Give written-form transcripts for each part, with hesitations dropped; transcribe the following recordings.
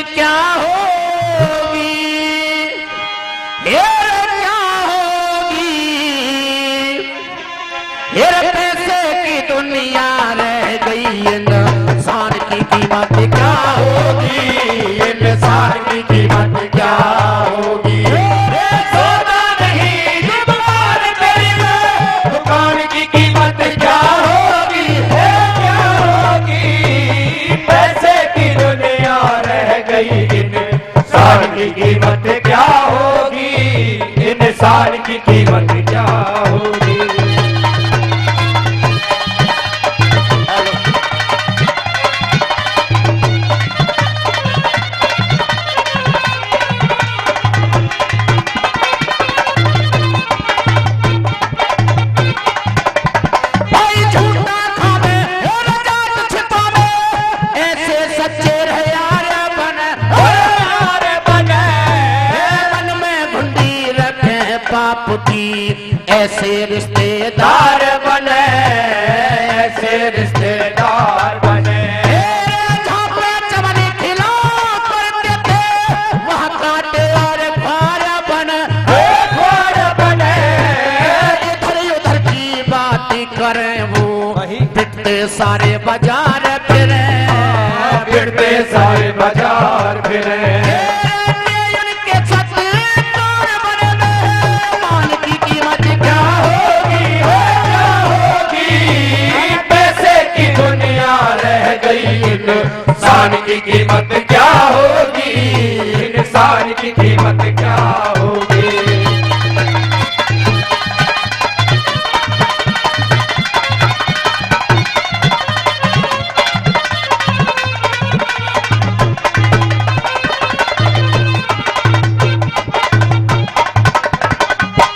क्या होगी, क्या होगी, पैसे की दुनिया रह गई, इंसान की कीमत क्या होगी, इंसान की कीमत क्या होगी। सोना नहीं दुकान तेरी में, दुकान की कीमत क्या होगी, क्या होगी, पैसे की दुनिया रह गई, इंसान की कीमत क्या होगी, इंसान की कीमत क्या होगी। ऐसे रिश्तेदार बने, ऐसे रिश्तेदार बने, जहाँ पे चमन खिला करते थे वहाँ कांटे और खार बने, इधर उधर की बात करें वो पिटते सारे बाजार फिरे, पिटते सारे बाजार फिरे। इंसान की कीमत क्या होगी, इंसान की कीमत क्या होगी।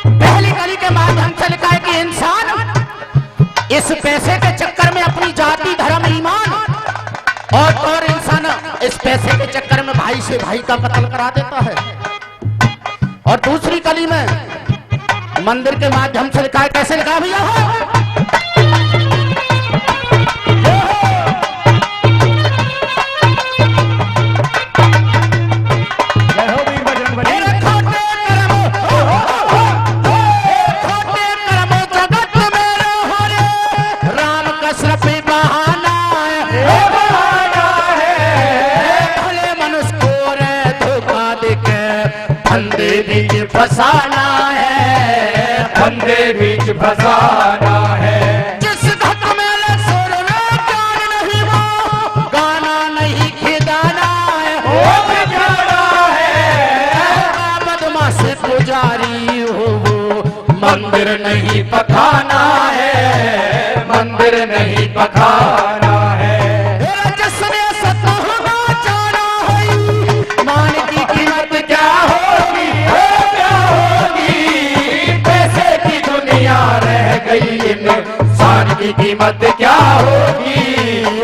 पहली कली के माध्यम से लिखा है कि इंसान इस पैसे के चक्कर में अपनी जाति धर्म ईमान और इंसान इस पैसे के चक्कर में भाई से भाई का कत्ल करा देता है। और दूसरी कली में मंदिर के माध्यम से लिखा है, कैसे लिखा भैया हो? फसाना है, फंदे बीच फसाना है, जिस घट में सुर में जान नहीं वो गाना नहीं खिदाना है, वो खिदाना है, बदमाश पुजारी हो वो मंदिर नहीं पखाना है, मंदिर नहीं पखाना है। जिसने सतह जाना है मान की कीमत क्या होगी, रह गई, इंसान की कीमत क्या होगी,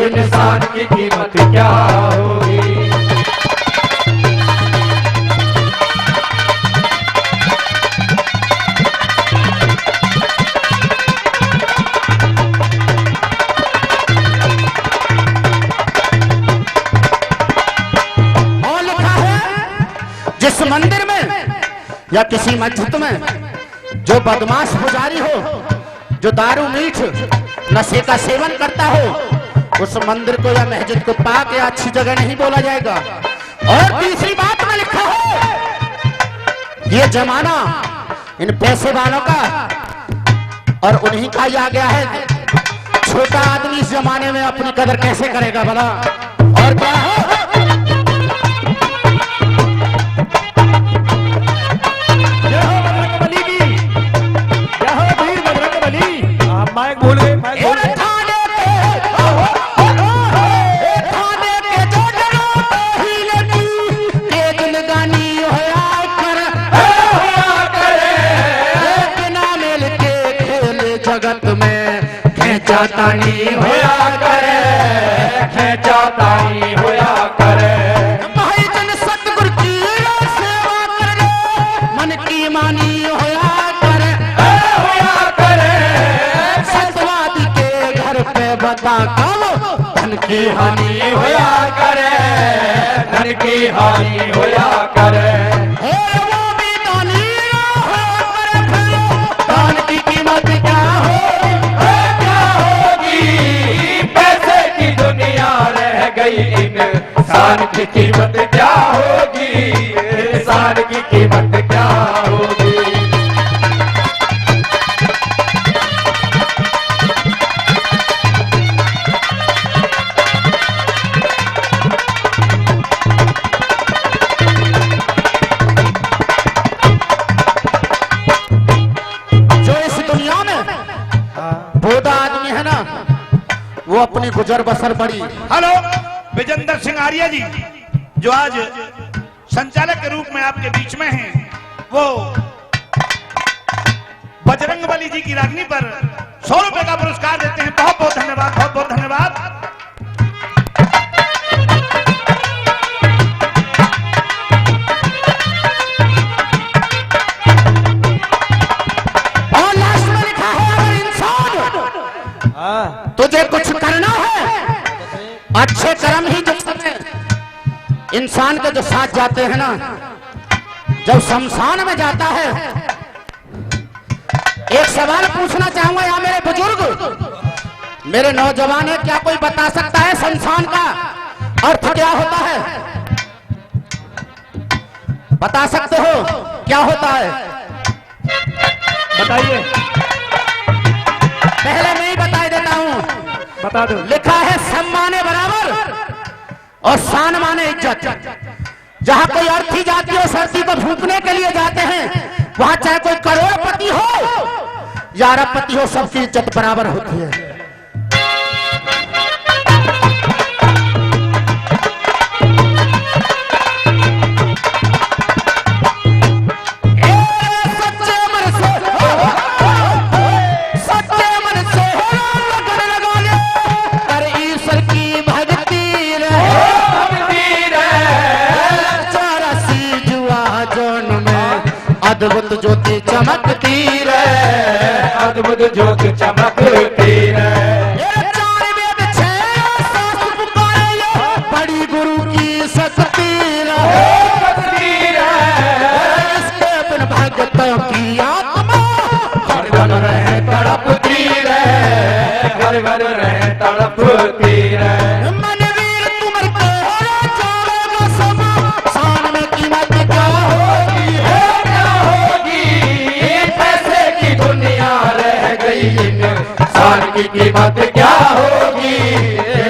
इंसान की कीमत क्या होगी। और लिखा है जिस मंदिर में या किसी मस्जिद में जो बदमाश पुजारी हो, जो दारू मीठ नशे का सेवन करता हो, उस मंदिर को या मस्जिद को पाक या अच्छी जगह नहीं बोला जाएगा। और तीसरी बात में लिखा है ये जमाना इन पैसे वालों का और उन्हीं का ही आ गया है। छोटा आदमी इस जमाने में अपनी कदर कैसे करेगा भला। और क्या है माइक भूल गए, माइक भूल गए। जगत में खेचा तानी होया करे, खेचा तानी होया करे। भाई जन सतगुरु की सेवा करे, मन की मानी होया करे, होया करे। सतवादी के घर पे बता कब धन की हानि होया करे, धन की हानि होया करे। वो भी दानी होकर फिरो, दान की कीमत क्या होगी? क्या होगी? पैसे की दुनिया रह गई, इंसान की कीमत क्या होगी? इंसान की कीमत क्या होगी? बोधा आदमी है ना, वो अपनी गुजर बसर बड़ी। हेलो, विजेंद्र सिंह आर्य जी, जो आज संचालक के रूप में आपके बीच में हैं, वो बजरंगबली जी की रागनी पर 100 रुपए का पुरस्कार देते हैं। बहुत बहुत धन्यवाद, बहुत बहुत धन्यवाद। तुझे कुछ करना है, अच्छे कर्म ही जो करते इंसान के जो साथ जाते हैं ना, जब शमशान में जाता है। एक सवाल पूछना चाहूंगा या मेरे बुजुर्ग, मेरे नौजवान है, क्या कोई बता सकता है शमशान का अर्थ क्या होता है? बता सकते हो क्या होता है? बताइए। पहले मैं ही बता देता हूं, बता दो। लिखा है सम्माने बराबर और शान माने इज्जत। जहां कोई अर्थी जाति और सरती को फूंकने के लिए जाते हैं, वहां चाहे कोई करोड़पति हो या अरबपति हो, सबकी इज्जत बराबर होती है। अद्भुत ज्योति चमकती रहे, अद्भुत ज्योत चमकती रहे। चार वेद छह शास्त्र पुकारे, बड़ी गुरु की शक्ति रहे। इसके बिन भक्तों की आत्मा हर घर रहे तड़पती रहे, घर घर रहे तड़पती रहे। मनवीर तुमर को जाओगे सब, शान में कीमत क्या होगी? इंसान की कीमत क्या होगी?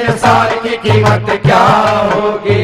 इंसान की कीमत क्या होगी?